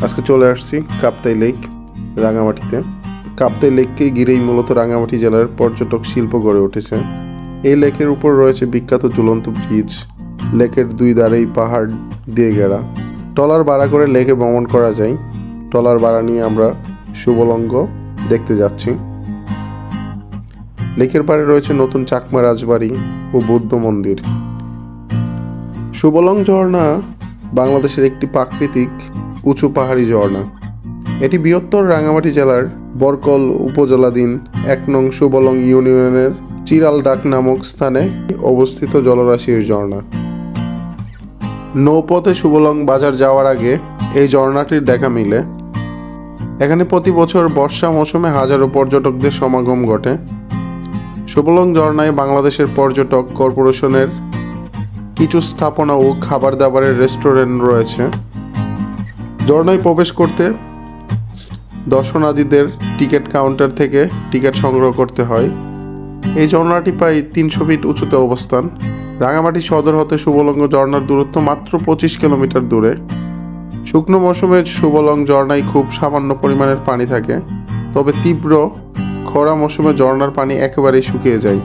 আজকে চলে আসছি কাপ্তাই লেক রাঙামাটিতে। কাপ্তাই লেককে ঘিরেই মূলত রাঙামাটি জেলার পর্যটক শিল্প গড়ে উঠেছে। এই লেকের উপর রয়েছে বিখ্যাত ঝুলন্ত ব্রিজ। লেকের দুই ধারেই পাহাড় দিয়ে ঘেরা। ট্রলার ভাড়া করে লেকে ভ্রমণ করা যায়। ট্রলার ভাড়া নিয়ে আমরা শুভলঙ্গ দেখতে যাচ্ছি। লেকের পাড়ে রয়েছে নতুন চাকমা রাজবাড়ি ও বৌদ্ধ মন্দির। শুভলং ঝর্ণা বাংলাদেশের একটি প্রাকৃতিক উঁচু পাহাড়ি ঝর্ণা। এটি বৃহত্তর রাঙামাটি জেলার বরকল উপজেলাধীন ১ নং শুভলং ইউনিয়নের চিরালডাক নামক স্থানে অবস্থিত জলরাশির ঝর্ণা। নৌপথে শুভলং বাজার যাওয়ার আগে এই ঝর্ণাটির দেখা মিলে। এখানে প্রতি বছর বর্ষা মৌসুমে হাজারো পর্যটকদের সমাগম ঘটে। শুভলং ঝর্ণায় বাংলাদেশের পর্যটক কর্পোরেশনের কিছু স্থাপনা ও খাবার দাবারের রেস্টুরেন্ট রয়েছে। ঝর্ণায় প্রবেশ করতে দর্শনার্থীদের টিকিট কাউন্টার থেকে টিকিট সংগ্রহ করতে হয়। এই ঝর্ণাটি প্রায় ৩০০ ফিট উঁচুতে অবস্থান। রাঙামাটি সদর হতে শুভলং ঝর্ণার দূরত্ব মাত্র ২৫ কিলোমিটার দূরে। শুকনো মৌসুমে শুভলং ঝর্ণায় খুব সামান্য পরিমাণের পানি থাকে, তবে তীব্র খরা মৌসুমে ঝর্ণার পানি একেবারেই শুকিয়ে যায়।